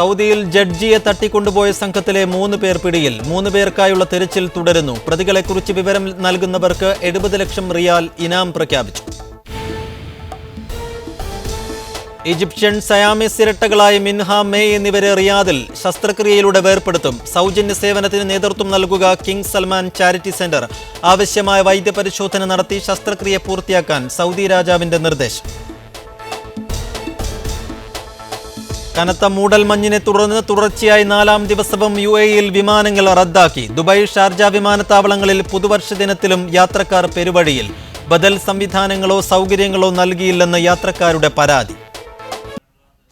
സൗദിയിൽ ജഡ്ജിയെ തട്ടിക്കൊണ്ടുപോയ സംഘത്തിലെ 3 പേർ പിടിയിൽ. 3 പേർക്കായുള്ള തെരച്ചിൽ തുടരുന്നു. പ്രതികളെക്കുറിച്ച് വിവരം നൽകുന്നവർക്ക് 70 ലക്ഷം റിയാൽ ഇനാം പ്രഖ്യാപിച്ചു. ഈജിപ്ഷ്യൻ സയാമീസ് ഇരട്ടകളായ മിൻഹ, മെയ് എന്നിവരെ റിയാദിൽ ശസ്ത്രക്രിയയിലൂടെ വേർപെടുത്തും. സൗജന്യ സേവനത്തിന് നേതൃത്വം നൽകുക കിങ് സൽമാൻ ചാരിറ്റി സെന്റർ. ആവശ്യമായ വൈദ്യപരിശോധന നടത്തി ശസ്ത്രക്രിയ പൂർത്തിയാക്കാൻ സൗദി രാജാവിന്റെ നിർദ്ദേശം. കനത്ത മൂടൽമഞ്ഞിനെ തുടർന്ന് തുടർച്ചയായി 4ാം ദിവസവും UAEയിൽ വിമാനങ്ങൾ റദ്ദാക്കി. ദുബായ്, ഷാർജ വിമാനത്താവളങ്ങളിൽ പുതുവർഷ ദിനത്തിലും യാത്രക്കാർ പെരുവഴിയിൽ. ബദൽ സംവിധാനങ്ങളോ സൗകര്യങ്ങളോ നൽകിയില്ലെന്ന് യാത്രക്കാരുടെ പരാതി.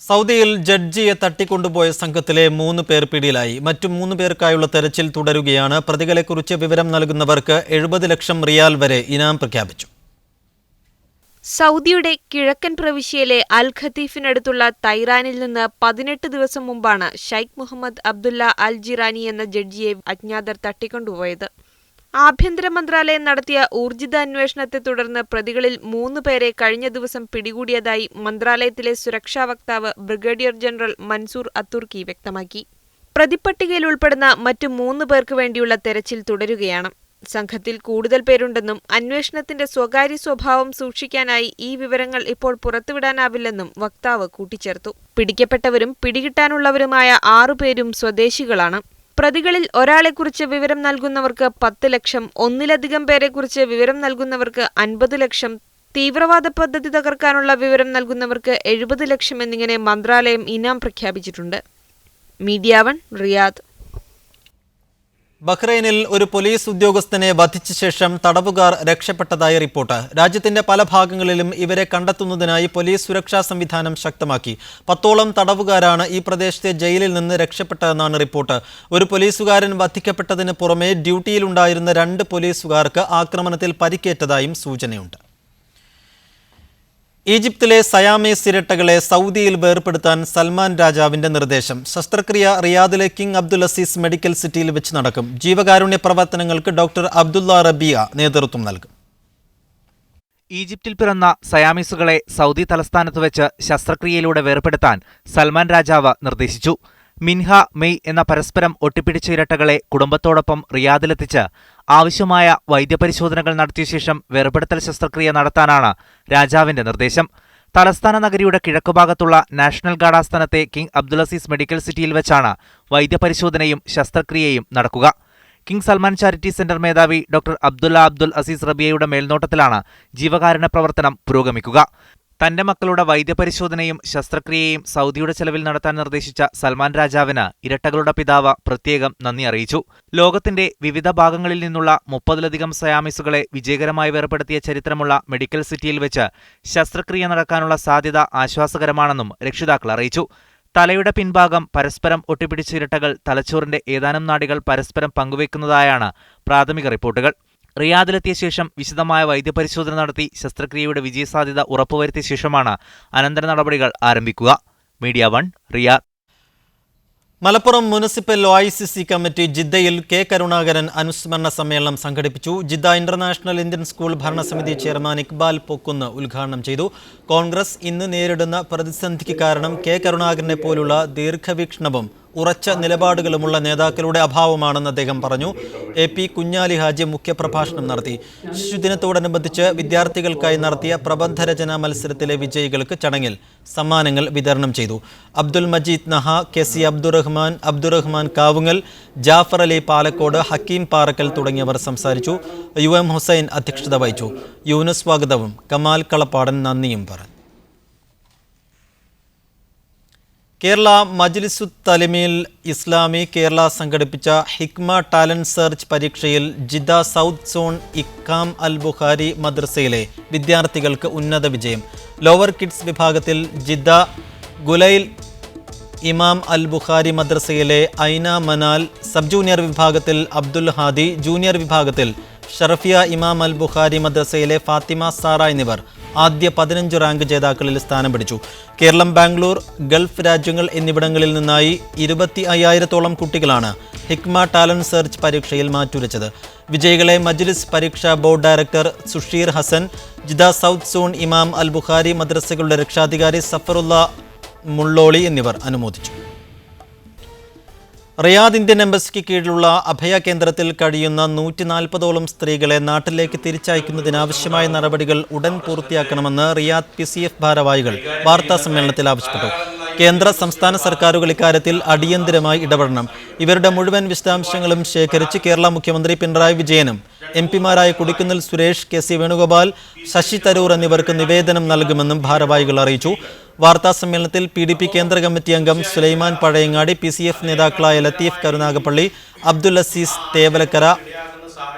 സൗദിയിൽ ജഡ്ജിയെ തട്ടിക്കൊണ്ടുപോയ സംഘത്തിലെ 3 പേർ പിടിയിലായി. മറ്റു 3 പേർക്കായുള്ള തെരച്ചിൽ തുടരുകയാണ്. പ്രതികളെക്കുറിച്ച് വിവരം നൽകുന്നവർക്ക് 70 ലക്ഷം റിയാൽ വരെ ഇനാം പ്രഖ്യാപിച്ചു. സൗദിയുടെ കിഴക്കൻ പ്രവിശ്യയിലെ അൽ ഖതീഫിനടുത്തുള്ള തൈറാനിൽ നിന്ന് 18 ദിവസം മുമ്പാണ് ഷൈഖ് മുഹമ്മദ് അബ്ദുള്ള അൽ ജിറാനി എന്ന ജഡ്ജിയെ അജ്ഞാതർ തട്ടിക്കൊണ്ടുപോയത്. ആഭ്യന്തര മന്ത്രാലയം നടത്തിയ ഊർജിത അന്വേഷണത്തെ തുടർന്ന് പ്രതികളിൽ 3 പേരെ കഴിഞ്ഞ ദിവസം പിടികൂടിയതായി മന്ത്രാലയത്തിലെ സുരക്ഷാ വക്താവ് ബ്രിഗേഡിയർ ജനറൽ മൻസൂർ അത്തുർക്കി വ്യക്തമാക്കി. പ്രതിപ്പട്ടികയിൽ ഉൾപ്പെടുന്ന മറ്റു 3 പേർക്ക് വേണ്ടിയുള്ള തെരച്ചിൽ തുടരുകയാണ്. സംഘത്തിൽ കൂടുതൽ പേരുണ്ടെന്നും അന്വേഷണത്തിന്റെ സ്വകാര്യ സ്വഭാവം സൂക്ഷിക്കാനായി ഈ വിവരങ്ങൾ ഇപ്പോൾ പുറത്തുവിടാനാവില്ലെന്നും വക്താവ് കൂട്ടിച്ചേർത്തു. പിടിക്കപ്പെട്ടവരും പിടികിട്ടാനുള്ളവരുമായ 6 പേരും സ്വദേശികളാണ്. പ്രതികളിൽ ഒരാളെക്കുറിച്ച് വിവരം നൽകുന്നവർക്ക് 10 ലക്ഷം, ഒന്നിലധികം പേരെക്കുറിച്ച് വിവരം നൽകുന്നവർക്ക് 50 ലക്ഷം, തീവ്രവാദ പദ്ധതി തകർക്കാനുള്ള വിവരം നൽകുന്നവർക്ക് 70 ലക്ഷം എന്നിങ്ങനെ മന്ത്രാലയം ഇനാം പ്രഖ്യാപിച്ചിട്ടുണ്ട്. Media 1, Riyadh. ബഹ്റൈനിൽ ഒരു പോലീസ് ഉദ്യോഗസ്ഥനെ വധിച്ച ശേഷം തടവുകാർ രക്ഷപ്പെട്ടതായി റിപ്പോർട്ട്. രാജ്യത്തിന്റെ പല ഭാഗങ്ങളിലും ഇവരെ കണ്ടെത്തുന്നതിനായി പോലീസ് സുരക്ഷാ സംവിധാനം ശക്തമാക്കി. 10ഓളം തടവുകാരാണ് ഈ പ്രദേശത്തെ ജയിലിൽ നിന്ന് രക്ഷപ്പെട്ടതെന്നാണ് റിപ്പോർട്ട്. ഒരു പോലീസുകാരൻ വധിക്കപ്പെട്ടതിന് പുറമെ ഡ്യൂട്ടിയിലുണ്ടായിരുന്ന 2 പോലീസുകാർക്ക് ആക്രമണത്തിൽ പരിക്കേറ്റതായും സൂചനയുണ്ട്. ഈജിപ്തിലെ സയാമീസ് ഇരട്ടകളെ സൗദിയിൽ വേർപെടുത്താൻ സൽമാൻ രാജാവിന്റെ നിർദ്ദേശം. ശസ്ത്രക്രിയ റിയാദിലെ കിങ് അബ്ദുൽ അസീസ് മെഡിക്കൽ സിറ്റിയിൽ വെച്ച് നടക്കും. ജീവകാരുണ്യ പ്രവർത്തനങ്ങൾക്ക് ഡോക്ടർ അബ്ദുള്ള റബിയ നേതൃത്വം നൽകും. ഈജിപ്തിൽ പിറന്ന സയാമീസുകളെ സൗദി തലസ്ഥാനത്ത് വെച്ച് ശസ്ത്രക്രിയയിലൂടെ വേർപെടുത്താൻ സൽമാൻ രാജാവ് നിർദ്ദേശിച്ചു. മിൻഹ, മെയ് എന്ന പരസ്പരം ഒട്ടിപ്പിടിച്ച ഇരട്ടകളെ കുടുംബത്തോടൊപ്പം റിയാദിലെത്തിച്ച് ആവശ്യമായ വൈദ്യപരിശോധനകൾ നടത്തിയ ശേഷം വേർപെടുത്തൽ ശസ്ത്രക്രിയ നടത്താനാണ് രാജാവിന്റെ നിർദ്ദേശം. തലസ്ഥാന നഗരിയുടെ കിഴക്കുഭാഗത്തുള്ള നാഷണൽ ഗാർഡ് ആസ്ഥാനത്തെ കിങ് അബ്ദുൽ അസീസ് മെഡിക്കൽ സിറ്റിയിൽ വെച്ചാണ് വൈദ്യപരിശോധനയും ശസ്ത്രക്രിയയും നടക്കുക. കിങ് സൽമാൻ ചാരിറ്റി സെന്റർ മേധാവി ഡോക്ടർ അബ്ദുൽ അസീസ് റബിയയുടെ മേൽനോട്ടത്തിലാണ് ജീവകാരുണ്യ പ്രവർത്തനം പുരോഗമിക്കുക. തന്റെ മക്കളുടെ വൈദ്യപരിശോധനയും ശസ്ത്രക്രിയയും സൗദിയുടെ ചെലവിൽ നടത്താൻ നിർദ്ദേശിച്ച സൽമാൻ രാജാവിന് ഇരട്ടകളുടെ പിതാവ് പ്രത്യേകം നന്ദി അറിയിച്ചു. ലോകത്തിന്റെ വിവിധ ഭാഗങ്ങളിൽ നിന്നുള്ള 30ലധികം സയാമീസുകളെ വിജയകരമായി വേർപെടുത്തിയ ചരിത്രമുള്ള മെഡിക്കൽ സിറ്റിയിൽ വെച്ച് ശസ്ത്രക്രിയ നടക്കാനുള്ള സാധ്യത ആശ്വാസകരമാണെന്നും രക്ഷിതാക്കൾ അറിയിച്ചു. തലയുടെ പിൻഭാഗം പരസ്പരം ഒട്ടിപ്പിടിച്ച ഇരട്ടകൾ തലച്ചോറിന്റെ ഏതാനും നാഡികൾ പരസ്പരം പങ്കുവയ്ക്കുന്നതായാണ് പ്രാഥമിക റിപ്പോർട്ടുകൾ. റിയാദിലെത്തിയ ശേഷം വിശദമായ വൈദ്യപരിശോധന നടത്തി ശസ്ത്രക്രിയയുടെ വിജയസാധ്യത ഉറപ്പുവരുത്തിയ ശേഷമാണ് അനന്തര നടപടികൾ ആരംഭിക്കുക. Media 1, Riyadh. Malappuram municipal OICC committee ജിദ്ദയിൽ കെ കരുണാകരൻ അനുസ്മരണ സമ്മേളനം സംഘടിപ്പിച്ചു. ജിദ്ദ ഇന്റർനാഷണൽ ഇന്ത്യൻ സ്കൂൾ ഭരണസമിതി ചെയർമാൻ ഇക്ബാൽ പൊക്കുന്ന് ഉദ്ഘാടനം ചെയ്തു. കോൺഗ്രസ് ഇന്ന് നേരിടുന്ന പ്രതിസന്ധിക്ക് കാരണം കെ കരുണാകരനെ പോലുള്ള ദീർഘവീക്ഷണവും ഉറച്ച നിലപാടുകളുമുള്ള നേതാക്കളുടെ അഭാവമാണെന്ന് അദ്ദേഹം പറഞ്ഞു. AP കുഞ്ഞാലി ഹാജി മുഖ്യപ്രഭാഷണം നടത്തി. ശിശുദിനത്തോടനുബന്ധിച്ച് വിദ്യാർത്ഥികൾക്കായി നടത്തിയ പ്രബന്ധരചനാ മത്സരത്തിലെ വിജയികൾക്ക് ചടങ്ങിൽ സമ്മാനങ്ങൾ വിതരണം ചെയ്തു. അബ്ദുൽ മജീദ് നഹ, KC അബ്ദുറഹ്മാൻ കാവുങ്ങൽ, ജാഫർ അലി പാലക്കോട്, ഹക്കീം പാറക്കൽ തുടങ്ങിയവർ സംസാരിച്ചു. UM ഹുസൈൻ അധ്യക്ഷത വഹിച്ചു. യൂനുസ് സ്വാഗതവും കമാൽ കളപ്പാടൻ നന്ദിയും പറഞ്ഞു. കേരള മജ്ലിസു തലിമീൽ ഇസ്ലാമി കേരള സംഘടിപ്പിച്ച ഹിക്മ ടാലന്റ് സെർച്ച് പരീക്ഷയിൽ ജിദ്ദ സൗത്ത് സോൺ ഇക്കാം അൽ ബുഖാരി മദ്രസയിലെ വിദ്യാർത്ഥികൾക്ക് ഉന്നത വിജയം. ലോവർ കിഡ്സ് വിഭാഗത്തിൽ ജിദ്ദ ഗുലൈൽ ഇമാം അൽ ബുഖാരി മദ്രസയിലെ ഐന മനാൽ, സബ് ജൂനിയർ വിഭാഗത്തിൽ അബ്ദുൽ ഹാദി, ജൂനിയർ വിഭാഗത്തിൽ ഷറഫിയ ഇമാം അൽ ബുഖാരി മദ്രസയിലെ ഫാത്തിമ സാറ എന്നിവർ ആദ്യ 15 റാങ്ക് ജേതാക്കളിൽ സ്ഥാനം പിടിച്ചു. കേരളം, ബാംഗ്ലൂർ, ഗൾഫ് രാജ്യങ്ങൾ എന്നിവിടങ്ങളിൽ നിന്നായി 25,000-ഓളം കുട്ടികളാണ് ഹിക്മ ടാലന്റ് സെർച്ച് പരീക്ഷയിൽ മാറ്റുരച്ചത്. വിജയികളെ മജ്ലിസ് പരീക്ഷാ board director Susheer Hasan, Jeddah south zone Imam Al Bukhari മദ്രസകളുടെ രക്ഷാധികാരി സഫറുള്ള മുള്ളോളി എന്നിവർ അനുമോദിച്ചു. റിയാദ് ഇന്ത്യൻ എംബസിക്ക് കീഴിലുള്ള അഭയ കേന്ദ്രത്തിൽ കഴിയുന്ന 140ഓളം സ്ത്രീകളെ നാട്ടിലേക്ക് തിരിച്ചയക്കുന്നതിനാവശ്യമായ നടപടികൾ ഉടൻ പൂർത്തിയാക്കണമെന്ന് റിയാദ് PCF ഭാരവാഹികൾ വാർത്താസമ്മേളനത്തിൽ ആവശ്യപ്പെട്ടു. കേന്ദ്ര സംസ്ഥാന സർക്കാരുകൾ ഇക്കാര്യത്തിൽ അടിയന്തരമായി ഇടപെടണം. ഇവരുടെ മുഴുവൻ വിശദാംശങ്ങളും ശേഖരിച്ച് കേരള മുഖ്യമന്ത്രി പിണറായി വിജയനും MP-മാരായ കൊടിക്കുന്നിൽ സുരേഷ്, KC വേണുഗോപാൽ, ശശി തരൂർ എന്നിവർക്ക് നിവേദനം നൽകുമെന്നും ഭാരവാഹികൾ അറിയിച്ചു. വാർത്താസമ്മേളനത്തിൽ PDP കേന്ദ്ര കമ്മിറ്റി അംഗം സുലൈമാൻ പഴയങ്ങാടി, PCF നേതാക്കളായ ലത്തീഫ് കരുനാഗപ്പള്ളി, അബ്ദുൽ അസീസ് തേവലക്കര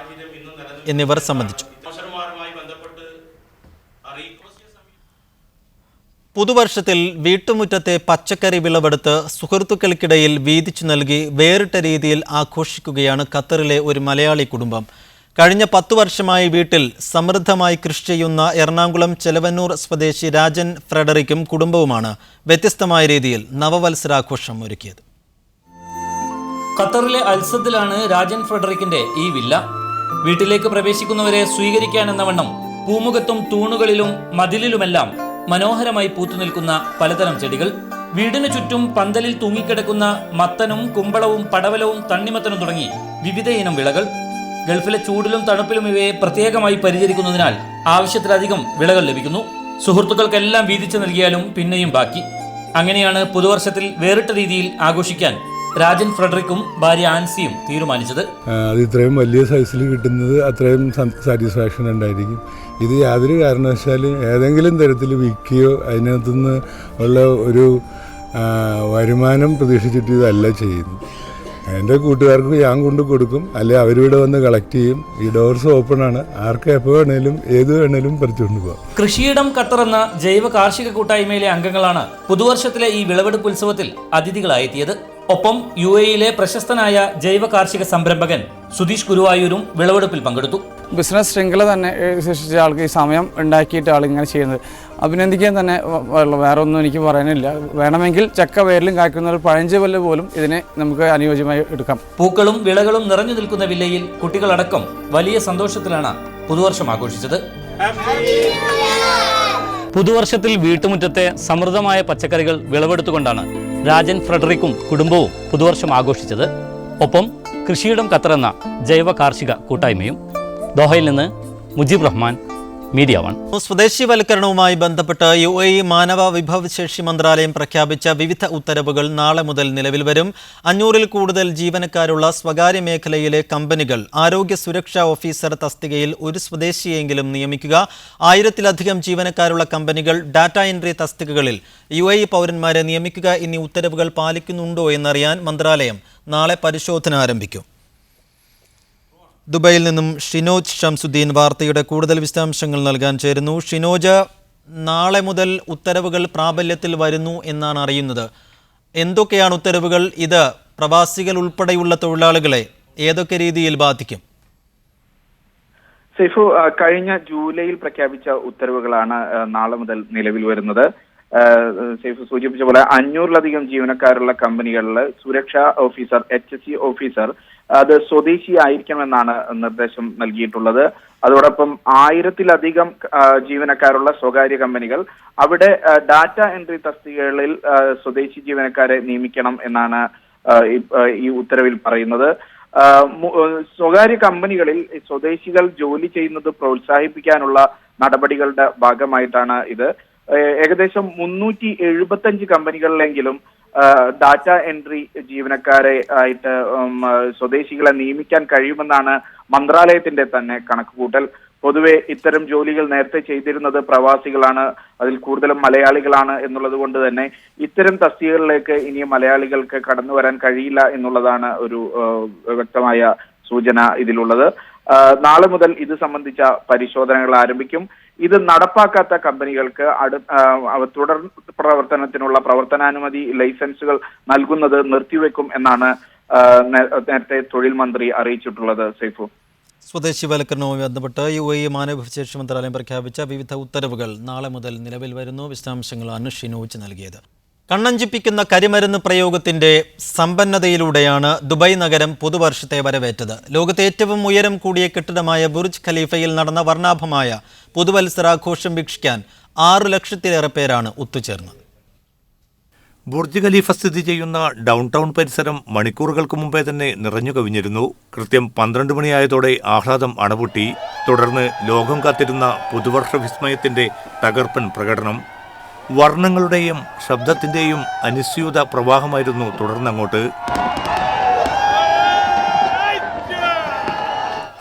എന്നിവർ സംബന്ധിച്ചു. പുതുവർഷത്തിൽ വീട്ടുമുറ്റത്തെ പച്ചക്കറി വിളവെടുത്ത് സുഹൃത്തുക്കൾക്കിടയിൽ വീതിച്ചു നൽകി വേറിട്ട രീതിയിൽ ആഘോഷിക്കുകയാണ് ഖത്തറിലെ ഒരു മലയാളി കുടുംബം. കഴിഞ്ഞ 10 വർഷമായി വീട്ടിൽ സമൃദ്ധമായി കൃഷി ചെയ്യുന്ന എറണാകുളം ചെലവന്നൂർ സ്വദേശി രാജൻ ഫ്രെഡറിക്കും കുടുംബവുമാണ് വ്യത്യസ്തമായ രീതിയിൽ നവവത്സരാഘോഷം ഒരുക്കിയത്. ഖത്തറിലെ അൽസദിലാണ് രാജൻ ഫ്രെഡറിക്കിന്റെ ഈ വില്ല. വീട്ടിലേക്ക് പ്രവേശിക്കുന്നവരെ സ്വീകരിക്കാനെന്ന വണ്ണം പൂമുഖത്തും തൂണുകളിലും മതിലിലുമെല്ലാം മനോഹരമായി പൂത്തുനിൽക്കുന്ന പലതരം ചെടികൾ. വീടിനു ചുറ്റും പന്തലിൽ തൂങ്ങിക്കിടക്കുന്ന മത്തനും കുമ്പളവും പടവലവും തണ്ണിമത്തനും തുടങ്ങി വിവിധ ഇനം വിളകൾ. ഗൾഫിലെ ചൂടിലും തണുപ്പിലും ഇവയെ പ്രത്യേകമായി പരിചരിക്കുന്നതിനാൽ ആവശ്യത്തിലധികം വിളകൾ ലഭിക്കുന്നു. സുഹൃത്തുക്കൾക്കെല്ലാം വീതിച്ചു നൽകിയാലും പിന്നെയും ബാക്കി. അങ്ങനെയാണ് പുതുവർഷത്തിൽ വേറിട്ട രീതിയിൽ ആഘോഷിക്കാൻ രാജൻ ഫ്രെഡറിക്കും ഭാര്യ ആൻസിയും തീരുമാനിച്ചത്. അത് ഇത്രയും വലിയ സൈസിൽ കിട്ടുന്നത് അത്രയും സാറ്റിസ്ഫാക്ഷൻ ഉണ്ടായിരിക്കും. ഇത് യാതൊരു കാരണവശാലും ഏതെങ്കിലും തരത്തിൽ വിൽക്കുകയോ അതിനകത്തുനിന്ന് ഉള്ള ഒരു വരുമാനം പ്രതീക്ഷിച്ചിട്ട് ഇതല്ല ചെയ്യുന്നു. എൻ്റെ കൂട്ടുകാർക്ക് ഞാൻ കൊണ്ട് കൊടുക്കും, അല്ലെങ്കിൽ അവരിവിടെ വന്ന് കളക്ട് ചെയ്യും. ഈ ഡോർസ് ഓപ്പൺ ആണ്, ആർക്ക് എപ്പോൾ വേണേലും ഏത് വേണേലും പറിച്ചുകൊണ്ട് പോകാം. കൃഷിയിടം ഖത്തർ എന്ന ജൈവ കാർഷിക കൂട്ടായ്മയിലെ അംഗങ്ങളാണ് പുതുവർഷത്തിലെ ഈ വിളവെടുപ്പ് ഉത്സവത്തിൽ അതിഥികളായെത്തിയത്. ഒപ്പം UAE-യിലെ പ്രശസ്തനായ ജൈവ കാർഷിക സംരംഭകൻ സുധീഷ് ഗുരുവായൂരും വിളവെടുപ്പിൽ പങ്കെടുത്തു. ബിസിനസ് ശൃംഖല തന്നെ സൃഷ്ടിച്ച ആൾക്ക് ഈ സമയം ഉണ്ടാക്കിയിട്ട് ആളിങ്ങനെ ചെയ്യുന്നത് അഭിനന്ദിക്കാൻ തന്നെ വേറെ ഒന്നും എനിക്ക് പറയാനില്ല. വേണമെങ്കിൽ ചക്ക വേരിലും കായ്ക്കുന്ന ഒരു പഴഞ്ച വല്ല പോലും ഇതിനെ നമുക്ക് അനുയോജ്യമായി എടുക്കാം. പൂക്കളും വിളകളും നിറഞ്ഞു നിൽക്കുന്ന വില്ലയിൽ കുട്ടികളടക്കം വലിയ സന്തോഷത്തിലാണ് പുതുവർഷം ആഘോഷിച്ചത്. പുതുവർഷത്തിൽ വീട്ടുമുറ്റത്തെ സമൃദ്ധമായ പച്ചക്കറികൾ വിളവെടുത്തുകൊണ്ടാണ് രാജൻ ഫ്രെഡറിക്കും കുടുംബവും പുതുവർഷം ആഘോഷിച്ചത്. ഒപ്പം കൃഷിയിടം ഖത്തർ എന്ന ജൈവ കാർഷിക കൂട്ടായ്മയും. ദോഹയിൽ നിന്ന് മുജീബ് റഹ്മാൻ, മീഡിയ വൺ. സ്വദേശിവൽക്കരണവുമായി ബന്ധപ്പെട്ട് UAE മാനവ വിഭവശേഷി മന്ത്രാലയം പ്രഖ്യാപിച്ച വിവിധ ഉത്തരവുകൾ നാളെ മുതൽ നിലവിൽ വരും. 500-ൽ കൂടുതൽ ജീവനക്കാരുള്ള സ്വകാര്യ മേഖലയിലെ കമ്പനികൾ ആരോഗ്യ സുരക്ഷാ ഓഫീസർ തസ്തികയിൽ ഒരു സ്വദേശിയെങ്കിലും നിയമിക്കുക. 1000-ലധികം ജീവനക്കാരുള്ള കമ്പനികൾ ഡാറ്റ എൻട്രി തസ്തികകളിൽ UAE പൗരന്മാരെ നിയമിക്കുക എന്നീ ഉത്തരവുകൾ പാലിക്കുന്നുണ്ടോ എന്നറിയാൻ മന്ത്രാലയം നാളെ പരിശോധന ആരംഭിക്കും. ദുബൈയിൽ നിന്നും ഷിനോജ് ഷംസുദ്ദീൻ വാർത്തയുടെ കൂടുതൽ വിശദാംശങ്ങൾ നൽകാൻ ചേരുന്നു. ഷിനോജ്, നാളെ മുതൽ ഉത്തരവുകൾ പ്രാബല്യത്തിൽ വരുന്നു എന്നാണ് അറിയുന്നത്. എന്തൊക്കെയാണ് ഉത്തരവുകൾ? ഇത് പ്രവാസികൾ ഉൾപ്പെടെയുള്ള തൊഴിലാളികളെ ഏതൊക്കെ രീതിയിൽ ബാധിക്കും? സൈഫു, കഴിഞ്ഞ ജൂലൈയിൽ പ്രഖ്യാപിച്ച ഉത്തരവുകളാണ് നാളെ മുതൽ നിലവിൽ വരുന്നത്. സൈഫു സൂചിപ്പിച്ച പോലെ 500-ലധികം ജീവനക്കാരുള്ള കമ്പനികളിൽ സുരക്ഷാ ഓഫീസർ, HSE ഓഫീസർ അത് സ്വദേശി ആയിരിക്കണമെന്നാണ് നിർദ്ദേശം നൽകിയിട്ടുള്ളത്. അതോടൊപ്പം 1000-ലധികം ജീവനക്കാരുള്ള സ്വകാര്യ കമ്പനികൾ അവിടെ ഡാറ്റ എൻട്രി തസ്തികകളിൽ സ്വദേശി ജീവനക്കാരെ നിയമിക്കണം എന്നാണ് ഈ ഉത്തരവിൽ പറയുന്നത്. സ്വകാര്യ കമ്പനികളിൽ സ്വദേശികൾ ജോലി ചെയ്യുന്നത് പ്രോത്സാഹിപ്പിക്കാനുള്ള നടപടികളുടെ ഭാഗമായിട്ടാണ് ഇത്. ഏകദേശം 375 കമ്പനികളിലെങ്കിലും ഡാറ്റ എൻട്രി ജീവനക്കാരെ ആയിട്ട് സ്വദേശികളെ നിയമിക്കാൻ കഴിയുമെന്നാണ് മന്ത്രാലയത്തിന്റെ തന്നെ കണക്കുകൂട്ടൽ. പൊതുവെ ഇത്തരം ജോലികൾ നേരത്തെ ചെയ്തിരുന്നത് പ്രവാസികളാണ്, അതിൽ കൂടുതലും മലയാളികളാണ് എന്നുള്ളത് കൊണ്ട് തന്നെ ഇത്തരം തസ്തികകളിലേക്ക് ഇനി മലയാളികൾക്ക് കടന്നു വരാൻ കഴിയില്ല എന്നുള്ളതാണ് ഒരു വ്യക്തമായ സൂചന ഇതിലുള്ളത്. നാളെ മുതൽ ഇത് സംബന്ധിച്ച പരിശോധനകൾ ആരംഭിക്കും. ഇത് നടപ്പാക്കാത്ത കമ്പനികൾക്ക് തുടർ പ്രവർത്തനത്തിനുള്ള പ്രവർത്തനാനുമതി ലൈസൻസുകൾ നൽകുന്നത് നിർത്തിവെക്കും എന്നാണ് നേരത്തെ തൊഴിൽ മന്ത്രി അറിയിച്ചിട്ടുള്ളത്. സൈഫു, സ്വദേശിവൽക്കരണവുമായി ബന്ധപ്പെട്ട് UAE മാനവവിഭവശേഷി മന്ത്രാലയം പ്രഖ്യാപിച്ച വിവിധ ഉത്തരവുകൾ നാളെ മുതൽ നിലവിൽ വരുന്നു. വിശദാംശങ്ങളാണ് ഷിനോജ് നൽകിയത്. കണ്ണഞ്ചിപ്പിക്കുന്ന കരിമരുന്ന് പ്രയോഗത്തിന്റെ സമ്പന്നതയിലൂടെയാണ് ദുബായ് നഗരം പുതുവർഷത്തെ വരവേറ്റത്. ലോകത്തെ ഏറ്റവും ഉയരം കൂടിയ കെട്ടിടമായ ബുർജ് ഖലീഫയിൽ നടന്ന വർണ്ണാഭമായ പുതുവത്സരാഘോഷം വീക്ഷിക്കാൻ 6 ലക്ഷത്തിലേറെ പേരാണ് ഒത്തുചേർന്നത്. ബുർജ് ഖലീഫ സ്ഥിതി ചെയ്യുന്ന ഡൗൺ ടൗൺ പരിസരം മണിക്കൂറുകൾക്ക് മുമ്പേ തന്നെ നിറഞ്ഞു കവിഞ്ഞിരുന്നു. കൃത്യം 12 മണിയായതോടെ ആഹ്ലാദം അണപൊട്ടി. തുടർന്ന് ലോകം കാത്തിരുന്ന പുതുവർഷ വിസ്മയത്തിന്റെ തകർപ്പൻ പ്രകടനം. വർണ്ണങ്ങളുടെയും ശബ്ദത്തിന്റെയും അനുസ്യൂത പ്രവാഹമായിരുന്നു തുടർന്നങ്ങോട്ട്.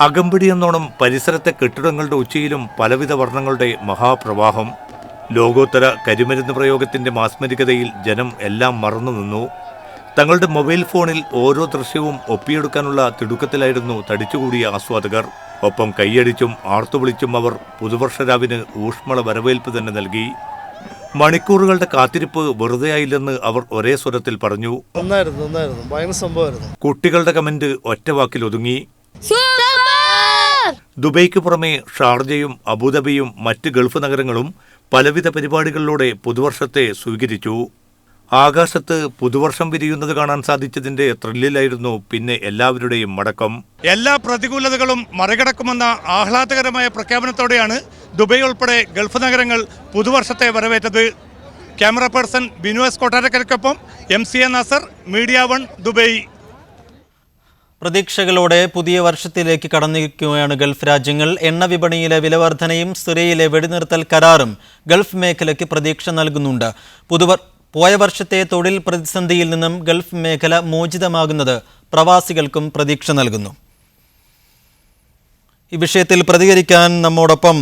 അകമ്പടി എന്നോണം പരിസരത്തെ കെട്ടിടങ്ങളുടെ ഉച്ചയിലും പലവിധ വർണ്ണങ്ങളുടെ മഹാപ്രവാഹം. ലോകോത്തര കരിമരുന്ന് പ്രയോഗത്തിന്റെ മാസ്മരികതയിൽ ജനം എല്ലാം മറന്നു നിന്നു. തങ്ങളുടെ മൊബൈൽ ഫോണിൽ ഓരോ ദൃശ്യവും ഒപ്പിയെടുക്കാനുള്ള തിടുക്കത്തിലായിരുന്നു തടിച്ചുകൂടിയ ആസ്വാദകർ. ഒപ്പം കൈയടിച്ചും ആർത്തുവിളിച്ചും അവർ പുതുവർഷ രാവിന് ഊഷ്മള വരവേൽപ്പ് തന്നെ നൽകി. മണിക്കൂറുകളുടെ കാത്തിരിപ്പ് വെറുതെയായില്ലെന്ന് അവർ ഒരേ സ്വരത്തിൽ പറഞ്ഞു. ഭയങ്കര സംഭവമായിരുന്നു. കുട്ടികളുടെ കമന്റ് ഒറ്റവാക്കിൽ ഒതുങ്ങി. ദുബൈക്ക് പുറമെ ഷാർജയും അബുദാബിയും മറ്റ് ഗൾഫ് നഗരങ്ങളും പലവിധ പരിപാടികളിലൂടെ പുതുവർഷത്തെ സ്വീകരിച്ചു. ആകാശത്ത് പുതുവർഷം വിരിയുന്നത് കാണാൻ സാധിച്ചതിന്റെ ത്രില്ലിലായിരുന്നു പിന്നെ എല്ലാവരുടെയും മടക്കം. എല്ലാ പ്രതികൂലതകളും മറികടക്കുമെന്ന ആഹ്ലാദകരമായ പ്രഖ്യാപനത്തോടെയാണ് ദുബൈ ഉൾപ്പെടെ ഗൾഫ് നഗരങ്ങൾ പുതുവർഷത്തെ വരവേറ്റത്. ക്യാമറ പേഴ്സൺ ബിനു എസ് കൊട്ടാരക്കരയ്ക്കൊപ്പം MCA നാസർ, മീഡിയ 1 ദുബൈ. പ്രതീക്ഷകളോടെ പുതിയ വർഷത്തിലേക്ക് കടന്നിരിക്കുകയാണ് ഗൾഫ് രാജ്യങ്ങൾ. എണ്ണ വിപണിയിലെ വിലവർധനയും സിറിയയിലെ വെടിനിർത്തൽ കരാറും ഗൾഫ് മേഖലയ്ക്ക് പ്രതീക്ഷ നൽകുന്നുണ്ട്. പോയ വർഷത്തെ തൊഴിൽ പ്രതിസന്ധിയിൽ നിന്നും ഗൾഫ് മേഖല മോചിതമാകുന്നത് പ്രവാസികൾക്കും പ്രതീക്ഷ നൽകുന്നു. ഈ വിഷയത്തിൽ പ്രതികരിക്കാൻ നമ്മോടൊപ്പം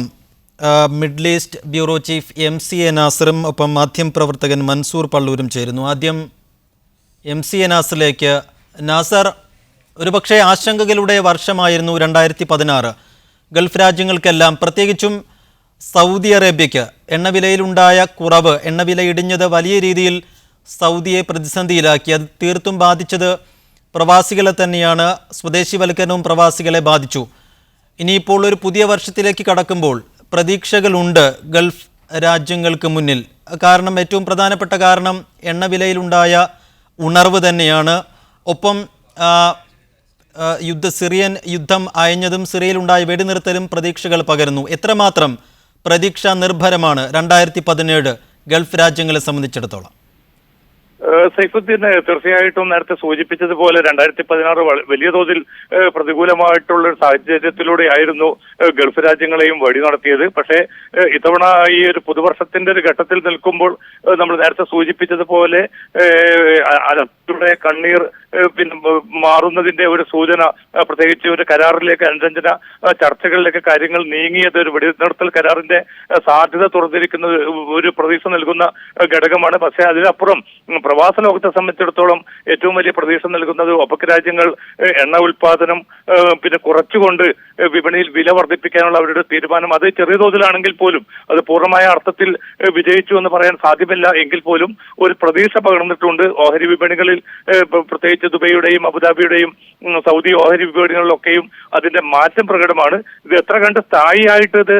middle east bureau chief MCA നാസറും ഒപ്പം മാധ്യമപ്രവർത്തകൻ മൻസൂർ പള്ളൂരും ചേരുന്നു. ആദ്യം MCA നാസറിലേക്ക്. നാസർ, ഒരുപക്ഷെ ആശങ്കകളുടെ വർഷമായിരുന്നു 2016. ഗൾഫ് രാജ്യങ്ങൾക്കെല്ലാം, പ്രത്യേകിച്ചും സൗദി അറേബ്യയ്ക്ക് എണ്ണവിലയിലുണ്ടായ കുറവ്, എണ്ണവില ഇടിഞ്ഞത് വലിയ രീതിയിൽ സൗദിയെ പ്രതിസന്ധിയിലാക്കി. അത് തീർത്തും ബാധിച്ചത് പ്രവാസികളെ തന്നെയാണ്. സ്വദേശിവൽക്കരണവും പ്രവാസികളെ ബാധിച്ചു. ഇനിയിപ്പോൾ ഒരു പുതിയ വർഷത്തിലേക്ക് കടക്കുമ്പോൾ പ്രതീക്ഷകളുണ്ട് ഗൾഫ് രാജ്യങ്ങൾക്ക് മുന്നിൽ. കാരണം ഏറ്റവും പ്രധാനപ്പെട്ട കാരണം എണ്ണവിലയിലുണ്ടായ ഉണർവ് തന്നെയാണ്. ഒപ്പം സിറിയൻ യുദ്ധം അയഞ്ഞതും സിറിയയിലുണ്ടായ വെടിനിർത്തലും പ്രതീക്ഷകൾ പകരുന്നു. എത്രമാത്രം പ്രതീക്ഷ നിർഭരമാണ് 2017 ഗൾഫ് രാജ്യങ്ങളെ സംബന്ധിച്ചിടത്തോളം? സൈഫുദ്ദീൻ, തീർച്ചയായിട്ടും നേരത്തെ സൂചിപ്പിച്ചതുപോലെ 2016 വലിയ തോതിൽ പ്രതികൂലമായിട്ടുള്ള ഒരു സാഹചര്യത്തിലൂടെയായിരുന്നു ഗൾഫ് രാജ്യങ്ങളെയും വഴി നടത്തിയത്. പക്ഷേ ഇത്തവണ ഈ ഒരു പുതുവർഷത്തിന്റെ ഒരു ഘട്ടത്തിൽ നിൽക്കുമ്പോൾ നമ്മൾ നേരത്തെ സൂചിപ്പിച്ചതുപോലെ അലയുടെ കണ്ണീർ പിന്നെ മാറുന്നതിന്റെ ഒരു സൂചന, പ്രത്യേകിച്ച് ഒരു കരാറിലേക്ക്, അനുരഞ്ജന ചർച്ചകളിലേക്ക് കാര്യങ്ങൾ നീങ്ങിയത് ഒരു വെടിനിർത്തൽ കരാറിന്റെ സാധ്യത തുറന്നിരിക്കുന്ന ഒരു പ്രതീക്ഷ നൽകുന്ന ഘടകമാണ്. പക്ഷേ അതിനപ്പുറം പ്രവാസ ലോകത്തെ സംബന്ധിച്ചിടത്തോളം ഏറ്റവും വലിയ പ്രതീക്ഷ നൽകുന്നത് ഒപെക് രാജ്യങ്ങൾ എണ്ണ ഉൽപാദനം പിന്നെ കുറച്ചുകൊണ്ട് വിപണിയിൽ വില വർദ്ധിപ്പിക്കാനുള്ള അവരുടെ തീരുമാനം, അത് ചെറിയ തോതിലാണെങ്കിൽ പോലും അത് പൂർണ്ണമായ അർത്ഥത്തിൽ വിജയിച്ചു എന്ന് പറയാൻ സാധ്യമല്ല. എങ്കിൽ പോലും ഒരു പ്രതീക്ഷ പകർന്നിട്ടുണ്ട്. ഓഹരി വിപണികളിൽ, പ്രത്യേകിച്ച് ദുബൈയുടെയും അബുദാബിയുടെയും സൗദി ഓഹരി വിപണികളിലൊക്കെയും അതിന്റെ മാറ്റം പ്രകടമാണ്. ഇത് എത്ര കണ്ട് സ്ഥായിയായിട്ട് ഇത്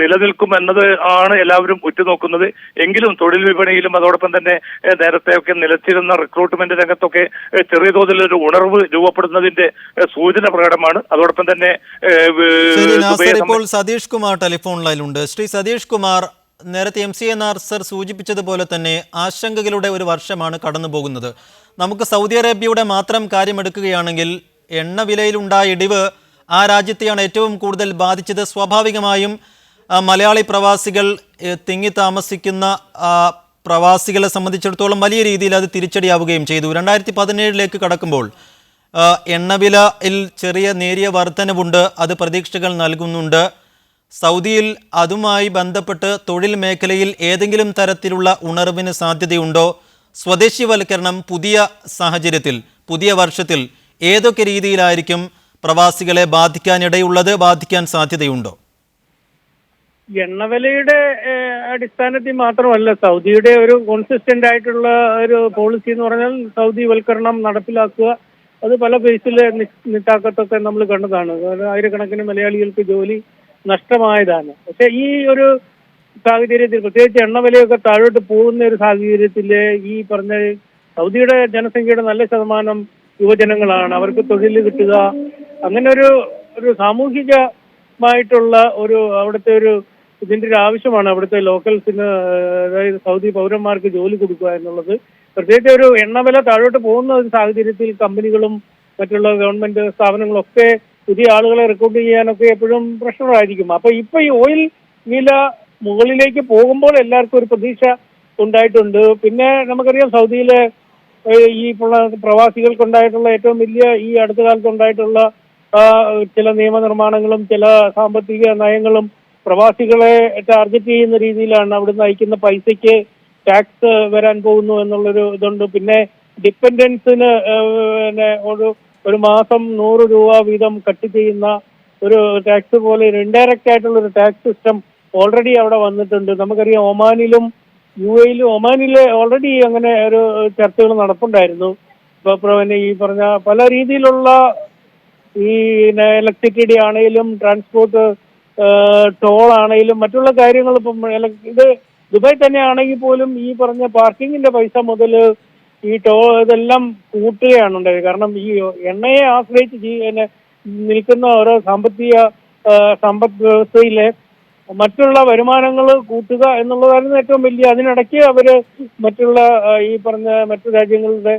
നിലനിൽക്കും എന്നത് ആണ് എല്ലാവരും ഉറ്റുനോക്കുന്നത്. എങ്കിലും തൊഴിൽ വിപണിയിലും അതോടൊപ്പം തന്നെ നേരത്തെയൊക്കെ നിലച്ചിരുന്ന റിക്രൂട്ട്മെന്റ് രംഗത്തൊക്കെ ചെറിയ തോതിലൊരു ഉണർവ് രൂപപ്പെടുന്നതിന്റെ സൂചന പ്രകടമാണ്. അതോടൊപ്പം തന്നെ ഇപ്പോൾ സതീഷ് കുമാർ ടെലിഫോൺ ലൈനിലുണ്ട്. ശ്രീ സതീഷ് കുമാർ, നേരത്തെ MCA നാസർ സൂചിപ്പിച്ചതുപോലെ തന്നെ ആശങ്കകളുടെ ഒരു വർഷമാണ് കടന്നു പോകുന്നത്. നമുക്ക് സൗദി അറേബ്യയുടെ മാത്രം കാര്യമെടുക്കുകയാണെങ്കിൽ എണ്ണവിലയിലുണ്ടായ ഇടിവ് ആ രാജ്യത്തെയാണ് ഏറ്റവും കൂടുതൽ ബാധിച്ചത്. സ്വാഭാവികമായും മലയാളി പ്രവാസികൾ തിങ്ങി താമസിക്കുന്ന പ്രവാസികളെ സംബന്ധിച്ചിടത്തോളം വലിയ രീതിയിൽ അത് തിരിച്ചടിയാവുകയും ചെയ്തു. 2017 കടക്കുമ്പോൾ എണ്ണവിലയിൽ ചെറിയ നേരിയ വർധനവുണ്ട്, അത് പ്രതീക്ഷകൾ നൽകുന്നുണ്ട്. സൗദിയിൽ അതുമായി ബന്ധപ്പെട്ട് തൊഴിൽ മേഖലയിൽ ഏതെങ്കിലും തരത്തിലുള്ള ഉണർവിന് സാധ്യതയുണ്ടോ? സ്വദേശിവൽക്കരണം പുതിയ സാഹചര്യത്തിൽ, പുതിയ വർഷത്തിൽ ഏതൊക്കെ രീതിയിലായിരിക്കും പ്രവാസികളെ ബാധിക്കാനിടയുള്ളത്, ബാധിക്കാൻ സാധ്യതയുണ്ടോ? എണ്ണവിലയുടെ അടിസ്ഥാനത്തിൽ മാത്രമല്ല, സൗദിയുടെ ഒരു കോൺസിസ്റ്റന്റ് ആയിട്ടുള്ള ഒരു പോളിസി എന്ന് പറഞ്ഞാൽ സൗദി വൽക്കരണം നടപ്പിലാക്കുക. അത് പല ബേസിൽ നിത്താക്കത്തൊക്കെ നമ്മൾ കണ്ടതാണ്. ആയിരക്കണക്കിന് മലയാളികൾക്ക് ജോലി നഷ്ടമായതാണ്. പക്ഷെ ഈ ഒരു സാഹചര്യത്തിൽ, പ്രത്യേകിച്ച് എണ്ണവിലയൊക്കെ താഴോട്ട് പോകുന്ന ഒരു സാഹചര്യത്തിൽ, ഈ പറഞ്ഞ സൗദിയുടെ ജനസംഖ്യയുടെ നല്ല ശതമാനം യുവജനങ്ങളാണ്. അവർക്ക് തൊഴിൽ കിട്ടുക, അങ്ങനെ ഒരു സാമൂഹികമായിട്ടുള്ള ഒരു അവിടുത്തെ ഒരു ഇതിന്റെ ഒരു ആവശ്യമാണ്. അവിടുത്തെ ലോക്കൽസിന്, അതായത് സൗദി പൗരന്മാർക്ക് ജോലി കൊടുക്കുക എന്നുള്ളത്. പ്രത്യേകിച്ച് ഒരു എണ്ണവില താഴോട്ട് പോകുന്ന ഒരു സാഹചര്യത്തിൽ കമ്പനികളും മറ്റുള്ള ഗവൺമെന്റ് സ്ഥാപനങ്ങളൊക്കെ പുതിയ ആളുകളെ റിക്രൂട്ട് ചെയ്യാനൊക്കെ എപ്പോഴും പ്രഷറായിരിക്കും. അപ്പൊ ഇപ്പൊ ഈ ഓയിൽ വില മുകളിലേക്ക് പോകുമ്പോൾ എല്ലാവർക്കും ഒരു പ്രതീക്ഷ ഉണ്ടായിട്ടുണ്ട്. പിന്നെ നമുക്കറിയാം സൗദിയിലെ ഈ പ്രവാസികൾക്കുണ്ടായിട്ടുള്ള ഏറ്റവും വലിയ ഈ അടുത്ത കാലത്ത് ഉണ്ടായിട്ടുള്ള ചില നിയമനിർമ്മാണങ്ങളും ചില സാമ്പത്തിക നയങ്ങളും പ്രവാസികളെ ടാർഗറ്റ് ചെയ്യുന്ന രീതിയിലാണ്. അവിടുന്ന് അയക്കുന്ന പൈസയ്ക്ക് ടാക്സ് വരാൻ പോകുന്നു എന്നുള്ളൊരു ഇതുണ്ട്. പിന്നെ ഡിപ്പെൻഡൻസിന് ഒരു മാസം 100 രൂപ വീതം കട്ട് ചെയ്യുന്ന ഒരു ടാക്സ് പോലെ ഇൻഡയറക്റ്റ് ആയിട്ടുള്ള ഒരു ടാക്സ് സിസ്റ്റം ഓൾറെഡി അവിടെ വന്നിട്ടുണ്ട്. നമുക്കറിയാം ഒമാനിലെ ഓൾറെഡി അങ്ങനെ ഒരു ചർച്ചകൾ നടപ്പുണ്ടായിരുന്നു. പിന്നെ ഈ പറഞ്ഞ പല രീതിയിലുള്ള ഈ ഇലക്ട്രിസിറ്റി ആണെങ്കിലും ട്രാൻസ്പോർട്ട് ടോൾ ആണെങ്കിലും മറ്റുള്ള കാര്യങ്ങൾ ഇപ്പം ഇത് ദുബായ് തന്നെ ആണെങ്കിൽ പോലും ഈ പറഞ്ഞ പാർക്കിങ്ങിന്റെ പൈസ മുതൽ ഈ ഇതെല്ലാം കൂട്ടുകയാണ് ഉണ്ടായത്. കാരണം ഈ എണ്ണയെ ആശ്രയിച്ച് നിൽക്കുന്ന ഓരോ സമ്പദ് വ്യവസ്ഥയിലെ മറ്റുള്ള വരുമാനങ്ങൾ കൂട്ടുക എന്നുള്ളതായിരുന്നു ഏറ്റവും വലിയ. അതിനിടയ്ക്ക് അവര് മറ്റുള്ള ഈ പറഞ്ഞ മറ്റു രാജ്യങ്ങളുടെ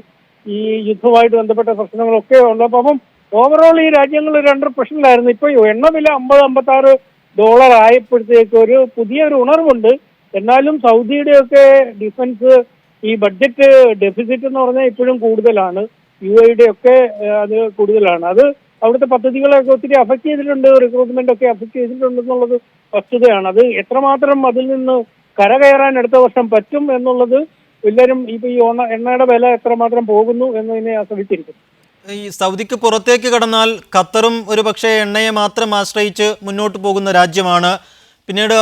ഈ യുദ്ധവുമായിട്ട് ബന്ധപ്പെട്ട പ്രശ്നങ്ങളൊക്കെ ഉള്ളപ്പോൾ അപ്പം ഓവറോൾ ഈ രാജ്യങ്ങൾ രണ്ടര പ്രശ്നത്തിലായിരുന്നു. ഇപ്പൊ എണ്ണ വില $50-$54 ആയപ്പോഴത്തേക്ക് ഒരു പുതിയൊരു ഉണർവുണ്ട്. എന്നാലും സൗദിയുടെയൊക്കെ ഡിഫൻസ് ഈ ബഡ്ജറ്റ് ഡെഫിസിറ്റ് എന്ന് പറഞ്ഞാൽ ഇപ്പോഴും കൂടുതലാണ്. UAE ഒക്കെ അത് കൂടുതലാണ്. അത് അവിടുത്തെ പദ്ധതികളൊക്കെ ഒത്തിരി അഫക്ട് ചെയ്തിട്ടുണ്ട്, റിക്രൂട്ട്മെന്റ് ഒക്കെ അഫക്ട് ചെയ്തിട്ടുണ്ടെന്നുള്ളത് വസ്തുതയാണ്. അത് എത്രമാത്രം അതിൽ നിന്ന് കരകയറാൻ അടുത്ത വർഷം പറ്റും എന്നുള്ളത് എല്ലാവരും ഇപ്പൊ ഈ എണ്ണയുടെ വില എത്രമാത്രം പോകുന്നു എന്നതിനെ ആശ്രയിച്ചിരിക്കും. ഈ സൗദിക്ക് പുറത്തേക്ക് കടന്നാൽ ഖത്തറും ഒരു പക്ഷേ എണ്ണയെ മാത്രം ആശ്രയിച്ച് മുന്നോട്ട് പോകുന്ന രാജ്യമാണ്. പിന്നീട്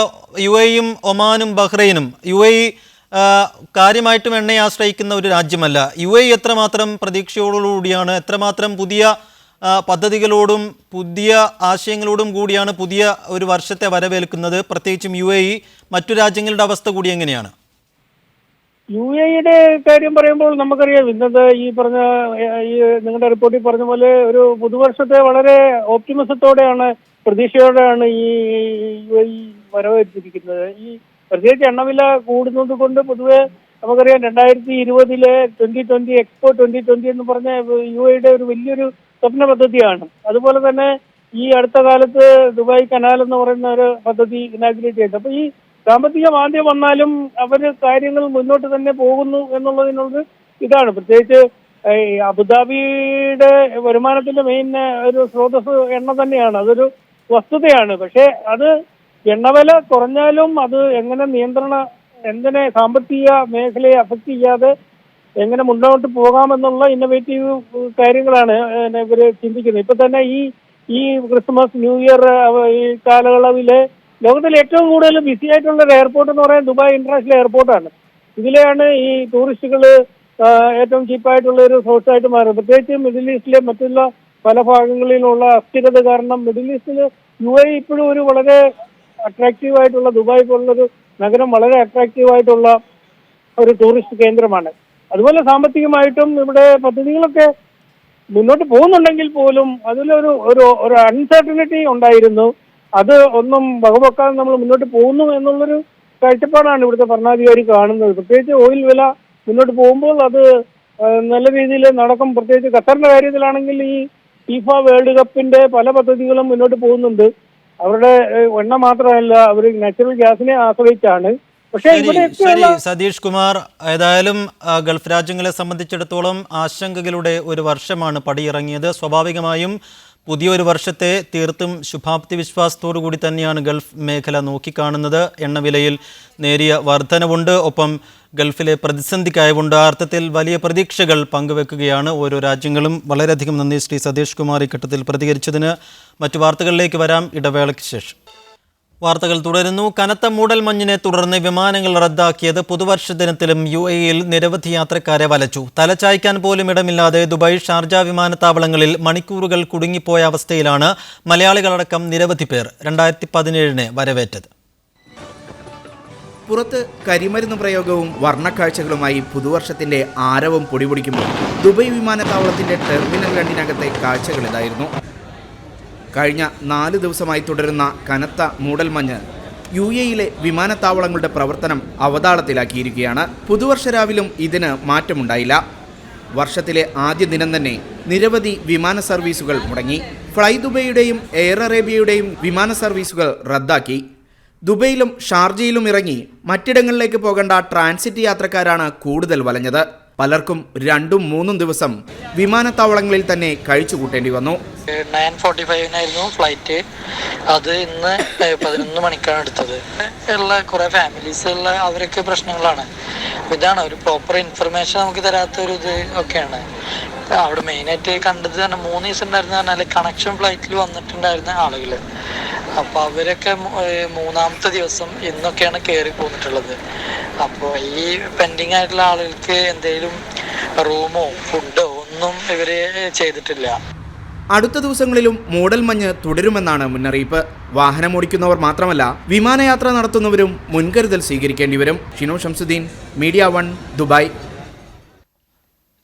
UAE-യും ഒമാനും ബഹ്റൈനും. UAE കാര്യമായിട്ടും എണ്ണയെ ആശ്രയിക്കുന്ന ഒരു രാജ്യമല്ല. UAE എത്രമാത്രം പ്രതീക്ഷയോടുകൂടിയാണ്, എത്രമാത്രം പുതിയ പദ്ധതികളോടും പുതിയ ആശയങ്ങളോടും കൂടിയാണ് പുതിയ ഒരു വർഷത്തെ വരവേൽക്കുന്നത്? പ്രത്യേകിച്ചും UAE മറ്റു രാജ്യങ്ങളുടെ അവസ്ഥ കൂടി എങ്ങനെയാണ്? UAE-യുടെ കാര്യം പറയുമ്പോൾ നമുക്കറിയാം ഇന്നത്തെ ഈ പറഞ്ഞ ഈ നിങ്ങളുടെ റിപ്പോർട്ടിൽ പറഞ്ഞ പോലെ ഒരു പുതുവർഷത്തെ വളരെ ഓപ്റ്റിമിസത്തോടെയാണ്, പ്രതീക്ഷയോടെയാണ് ഈ UAE വരവേറ്റിരിക്കുന്നത്. ഈ പ്രത്യേകിച്ച് എണ്ണവില കൂടുന്നത് കൊണ്ട് പൊതുവെ നമുക്കറിയാം 2020 2020 എക്സ്പോ 2020 എന്ന് പറഞ്ഞ UAE-യുടെ ഒരു വലിയൊരു സ്വപ്ന പദ്ധതിയാണ്. അതുപോലെ തന്നെ ഈ അടുത്ത കാലത്ത് ദുബായ് കനാൽ എന്ന് പറയുന്ന ഒരു പദ്ധതി ഇനാഗുറേറ്റ് ചെയ്തു. അപ്പൊ ഈ സാമ്പത്തിക മാന്ദ്യം വന്നാലും അവര് കാര്യങ്ങൾ മുന്നോട്ട് തന്നെ പോകുന്നു എന്നുള്ളതിനുള്ള ഇതാണ്. പ്രത്യേകിച്ച് അബുദാബിയുടെ വരുമാനത്തിന്റെ മെയിൻ ഒരു സ്രോതസ് എണ്ണ തന്നെയാണ്. അതൊരു വസ്തുതയാണ്. പക്ഷെ അത് എണ്ണവില കുറഞ്ഞാലും അത് എങ്ങനെ സാമ്പത്തിക മേഖലയെ അഫക്ട് ചെയ്യാതെ എങ്ങനെ മുന്നോട്ട് പോകാമെന്നുള്ള ഇന്നോവേറ്റീവ് കാര്യങ്ങളാണ് ഇവര് ചിന്തിക്കുന്നത്. ഇപ്പൊ തന്നെ ഈ ക്രിസ്മസ് ന്യൂ ഇയർ ഈ കാലയളവിലെ ലോകത്തിൽ ഏറ്റവും കൂടുതൽ ബിസി ആയിട്ടുള്ള ഒരു എയർപോർട്ട് എന്ന് പറയുന്നത് ദുബായ് ഇന്റർനാഷണൽ എയർപോർട്ടാണ്. ഇതിലെയാണ് ഈ ടൂറിസ്റ്റുകൾ ഏറ്റവും ചീപ്പായിട്ടുള്ള ഒരു സോഴ്സായിട്ട് മാറുന്നത്. പ്രത്യേകിച്ച് മിഡിൽ ഈസ്റ്റിലെ മറ്റുള്ള പല ഭാഗങ്ങളിലുള്ള അസ്ഥിരത കാരണം മിഡിൽ ഈസ്റ്റിൽ UAE ഇപ്പോഴും ഒരു വളരെ അട്രാക്റ്റീവ് ആയിട്ടുള്ള, ദുബായ് പോലുള്ളൊരു നഗരം വളരെ അട്രാക്റ്റീവ് ആയിട്ടുള്ള ഒരു ടൂറിസ്റ്റ് കേന്ദ്രമാണ്. അതുപോലെ സാമ്പത്തികമായിട്ടും ഇവിടെ പദ്ധതികളൊക്കെ മുന്നോട്ട് പോകുന്നുണ്ടെങ്കിൽ പോലും അതിലൊരു ഒരു അൺസർട്ടനിറ്റി ഉണ്ടായിരുന്നു. അത് ഒന്നും വകവെക്കാതെ നമ്മൾ മുന്നോട്ട് പോകുന്നു എന്നുള്ളൊരു കാഴ്ചപ്പാടാണ് ഇവിടുത്തെ ഭരണാധികാരി കാണുന്നത്. പ്രത്യേകിച്ച് ഓയിൽ വില മുന്നോട്ട് പോകുമ്പോൾ അത് നല്ല രീതിയിൽ നടക്കും. പ്രത്യേകിച്ച് ഖത്തറിന്റെ കാര്യത്തിലാണെങ്കിൽ ഈ ഫിഫ വേൾഡ് കപ്പിന്റെ പല പദ്ധതികളും മുന്നോട്ട് പോകുന്നുണ്ട്. അവരുടെ എണ്ണ മാത്രമല്ല, അവർ നാച്ചുറൽ ഗ്യാസിനെ ആശ്രയിച്ചാണ്. പക്ഷേ ശരി സതീഷ് കുമാർ, ഏതായാലും ഗൾഫ് രാജ്യങ്ങളെ സംബന്ധിച്ചിടത്തോളം ആശങ്കകളുടെ ഒരു വർഷമാണ് പടിയിറങ്ങിയത്. സ്വാഭാവികമായും പുതിയൊരു വർഷത്തെ തീർത്തും ശുഭാപ്തി വിശ്വാസത്തോടു കൂടി തന്നെയാണ് ഗൾഫ് മേഖല നോക്കിക്കാണുന്നത്. എണ്ണവിലയിൽ നേരിയ വർധനവുണ്ട്, ഒപ്പം ഗൾഫിലെ പ്രതിസന്ധിക്കായവുണ്ട്. ആ അർത്ഥത്തിൽ വലിയ പ്രതീക്ഷകൾ പങ്കുവെക്കുകയാണ് ഓരോ രാജ്യങ്ങളും. വളരെയധികം നന്ദി ശ്രീ സതീഷ് കുമാർ ഇഘട്ടത്തിൽ പ്രതികരിച്ചതിന്. മറ്റു വാർത്തകളിലേക്ക് വരാം ഇടവേളയ്ക്ക് ശേഷം. വാർത്തകൾ തുടരുന്നു. കനത്ത മൂടൽമഞ്ഞിനെ തുടർന്ന് വിമാനങ്ങൾ റദ്ദാക്കിയത് പുതുവർഷ ദിനത്തിലും UAE-യിൽ നിരവധി യാത്രക്കാരെ വലച്ചു. തലചായ്ക്കാൻ പോലും ഇടമില്ലാതെ ദുബായ്, ഷാർജ വിമാനത്താവളങ്ങളിൽ മണിക്കൂറുകൾ കുടുങ്ങിപ്പോയ അവസ്ഥയിലാണ് മലയാളികളടക്കം നിരവധി പേർ 2017 വരവേറ്റത്. പുറത്ത് കരിമരുന്ന് പ്രയോഗവും വർണ്ണക്കാഴ്ചകളുമായി പുതുവർഷത്തിന്റെ ആരവം പൊടിപൊടിക്കുമ്പോൾ ദുബായ് വിമാനത്താവളത്തിന്റെ ടെർമിനൽ 2-നകത്തെ കാഴ്ചകൾ ഇതായിരുന്നു. കഴിഞ്ഞ 4 ദിവസമായി തുടരുന്ന കനത്ത മൂടൽമഞ്ഞ് UAE-യിലെ വിമാനത്താവളങ്ങളുടെ പ്രവർത്തനം അവതാളത്തിലാക്കിയിരിക്കുകയാണ്. പുതുവർഷ രാവിലും ഇതിന് മാറ്റമുണ്ടായില്ല. വർഷത്തിലെ ആദ്യ ദിനം തന്നെ നിരവധി വിമാന സർവീസുകൾ മുടങ്ങി. ഫ്ലൈ ദുബൈയുടെയും എയർ അറേബ്യയുടെയും വിമാന സർവീസുകൾ റദ്ദാക്കി. ദുബൈയിലും ഷാർജയിലും ഇറങ്ങി മറ്റിടങ്ങളിലേക്ക് പോകേണ്ട ട്രാൻസിറ്റ് യാത്രക്കാരാണ് കൂടുതൽ വലഞ്ഞത്. പലർക്കും 2-3 ദിവസം വിമാനത്താവളങ്ങളിൽ തന്നെ കഴിച്ചുകൂട്ടേണ്ടി വന്നു. 9:45 ഫ്ലൈറ്റ്. അത് ഇന്ന് 11 മണിക്കാണ് എടുത്തത്. ഉള്ള കുറേ ഫാമിലീസ് ഉള്ള അവരൊക്കെ പ്രശ്നങ്ങളാണ്. ഇതാണ് ഒരു പ്രോപ്പർ ഇൻഫർമേഷൻ നമുക്ക് തരാത്തൊരു ഇത് ഒക്കെയാണ്. അവിടെ മെയിനായിട്ട് കണ്ടത് തന്നെ 3 ദിവസം ഉണ്ടായിരുന്ന പറഞ്ഞാൽ കണക്ഷൻ ഫ്ലൈറ്റിൽ വന്നിട്ടുണ്ടായിരുന്ന ആളുകൾ. അപ്പോൾ അവരൊക്കെ 3-ാമത്തെ ദിവസം ഇന്നൊക്കെയാണ് കയറി പോന്നിട്ടുള്ളത്. അപ്പോൾ ഈ പെൻഡിങ് ആയിട്ടുള്ള ആളുകൾക്ക് എന്തെങ്കിലും റൂമോ ഫുഡോ ഒന്നും ഇവർ ചെയ്തിട്ടില്ല. അടുത്ത ദിവസങ്ങളിലും മൂടൽമഞ്ഞ് തുടരുമെന്നാണ് മുന്നറിയിപ്പ്. വാഹനമോടിക്കുന്നവർ മാത്രമല്ല വിമാനയാത്ര നടത്തുന്നവരും മുൻകരുതൽ സ്വീകരിക്കേണ്ടി വരും. Shino Shamsuddeen, media 1, Dubai.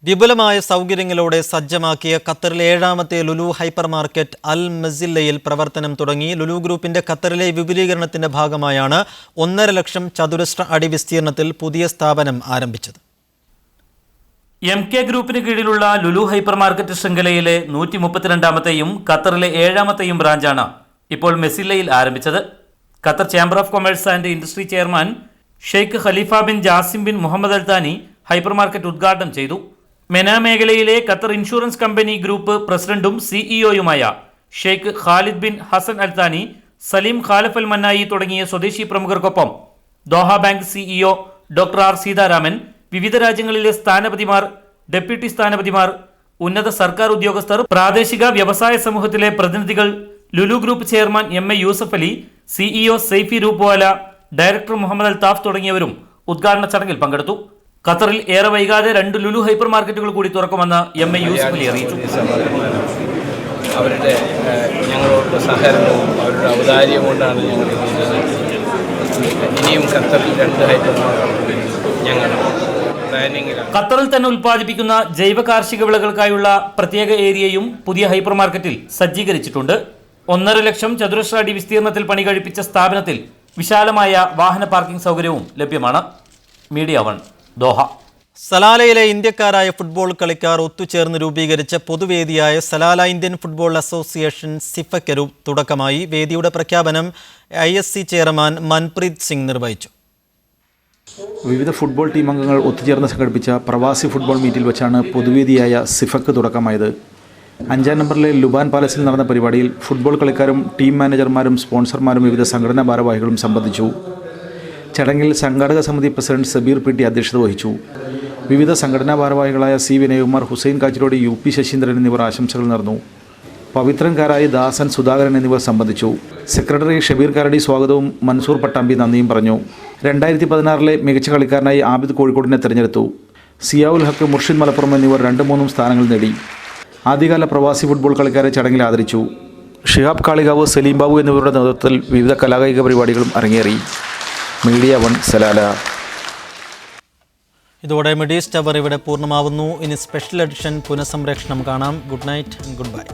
വിപുലമായ സൗകര്യങ്ങളോടെ സജ്ജമാക്കിയ ഖത്തറിലെ 7ാമത്തെ ലുലു ഹൈപ്പർ മാർക്കറ്റ് അൽ മസില്ലയിൽ പ്രവർത്തനം തുടങ്ങി. ലുലു ഗ്രൂപ്പിന്റെ ഖത്തറിലെ വിപുലീകരണത്തിന്റെ ഭാഗമായാണ് 1.5 ലക്ഷം ചതുരശ്ര അടി വിസ്തീർണത്തിൽ പുതിയ സ്ഥാപനം ആരംഭിച്ചത്. MK ഗ്രൂപ്പിന് കീഴിലുള്ള ലുലു ഹൈപ്പർ മാർക്കറ്റ് ശൃംഖലയിലെ 132ാമത്തെയും ഖത്തറിലെ 7ാമത്തെയും ബ്രാഞ്ചാണ് ഇപ്പോൾ മെസില്ലയിൽ ആരംഭിച്ചത്. Qatar chamber of commerce and industry chairman Sheikh Khalifa bin Jassim bin Muhammad Al Thani hypermarket ഉദ്ഘാടനം ചെയ്തു. മെന മേഖലയിലെ ഖത്തർ ഇൻഷുറൻസ് കമ്പനി ഗ്രൂപ്പ് പ്രസിഡന്റും സിഇഒയുമായ Sheikh Khalid bin Hassan Al Thani, Saleem Khalaf Al Mannai തുടങ്ങിയ സ്വദേശി പ്രമുഖർക്കൊപ്പം Doha bank CEO doctor R Seetharaman, വിവിധ രാജ്യങ്ങളിലെ സ്ഥാനപതിമാർ, ഡെപ്യൂട്ടി സ്ഥാനപതിമാർ, ഉന്നത സർക്കാർ ഉദ്യോഗസ്ഥർ, പ്രാദേശിക വ്യവസായ സമൂഹത്തിലെ പ്രതിനിധികൾ, Lulu group chairman MA Yusuff Ali, CEO Saifi Rupawala, director Mohammed Althaf തുടങ്ങിയവരും ഉദ്ഘാടന ചടങ്ങിൽ പങ്കെടുത്തു. ഖത്തറിൽ ഏറെ വൈകാതെ 2 ലുലു ഹൈപ്പർ മാർക്കറ്റുകൾ കൂടി തുറക്കുമെന്ന് MA യൂസഫ് അലി അറിയിച്ചു. അവരുടെ ഞങ്ങളോട് സഹകരണവും അവരുടെ ഔദാര്യവും കൊണ്ടാണ് ഞങ്ങൾ ഇനിയും ഖത്തറിൽ 2 ഹൈപ്പർ മാർക്കറ്റുകൾ ഞങ്ങൾ പ്ലാനിങ്ങിലാണ്. ഖത്തറിൽ തന്നെ ഉൽപ്പാദിപ്പിക്കുന്ന ജൈവ കാർഷിക വിളകൾക്കായുള്ള പ്രത്യേക ഏരിയയും പുതിയ ഹൈപ്പർ മാർക്കറ്റിൽ സജ്ജീകരിച്ചിട്ടുണ്ട്. 1.5 ലക്ഷം ചതുരശ്ര അടി വിസ്തീർണത്തിൽ പണി കഴിപ്പിച്ച സ്ഥാപനത്തിൽ വിശാലമായ വാഹന പാർക്കിംഗ് സൗകര്യവും ലഭ്യമാണ്. Media 1, Doha. സലാലയിലെ ഇന്ത്യക്കാരായ ഫുട്ബോൾ കളിക്കാർ ഒത്തുചേർന്ന് രൂപീകരിച്ച പൊതുവേദിയായ സലാല ഇന്ത്യൻ ഫുട്ബോൾ അസോസിയേഷൻ സിഫയ്ക്ക് തുടക്കമായി. വേദിയുടെ പ്രഖ്യാപനം ISC ചെയർമാൻ മൻപ്രീത് സിംഗ് നിർവഹിച്ചു. വിവിധ ഫുട്ബോൾ ടീം അംഗങ്ങൾ ഒത്തുചേർന്ന് സംഘടിപ്പിച്ച പ്രവാസി ഫുട്ബോൾ മീറ്റിൽ വെച്ചാണ് പൊതുവേദിയായ സിഫയ്ക്ക് തുടക്കമായത്. 5-ാം നമ്പറിലെ ലുബാൻ പാലസിൽ നടന്ന പരിപാടിയിൽ ഫുട്ബോൾ കളിക്കാരും ടീം മാനേജർമാരും സ്പോൺസർമാരും വിവിധ സംഘടനാ ഭാരവാഹികളും സംബന്ധിച്ചു. ചടങ്ങിൽ സംഘാടക സമിതി പ്രസിഡന്റ് സബീർ PT അധ്യക്ഷത വഹിച്ചു. വിവിധ സംഘടനാ ഭാരവാഹികളായ C വിനയകുമാർ, ഹുസൈൻ കാച്ചിലോടി, UP ശശീന്ദ്രൻ എന്നിവർ ആശംസകൾ നേർന്നു. പവിത്രൻകാരായി ദാസൻ, സുധാകരൻ എന്നിവർ സംബന്ധിച്ചു. സെക്രട്ടറി ഷബീർ കാരടി സ്വാഗതവും മൻസൂർ പട്ടാമ്പി നന്ദിയും പറഞ്ഞു. 2016 മികച്ച കളിക്കാരനായി ആബിദ് കോഴിക്കോടിനെ തെരഞ്ഞെടുത്തു. സിയാവുൽ ഹക്ക്, മുർഷിദ് മലപ്പുറം എന്നിവർ 2-3 സ്ഥാനങ്ങൾ നേടി. ആദ്യകാല പ്രവാസി ഫുട്ബോൾ കളിക്കാരെ ചടങ്ങിൽ ആദരിച്ചു. ഷിഹാബ് കാളികാവ്, സലീം ബാബു എന്നിവരുടെ നേതൃത്വത്തിൽ വിവിധ കലാകായിക പരിപാടികളും അരങ്ങേറി. Media 1, Salalah. ഇതോടെ മിഡീസ്റ്റ് അവർ ഇവിടെ പൂർണ്ണമാവുന്നു. ഇനി സ്പെഷ്യൽ എഡിഷൻ പുനഃസംപ്രേഷണം കാണാം. Good night, good bye.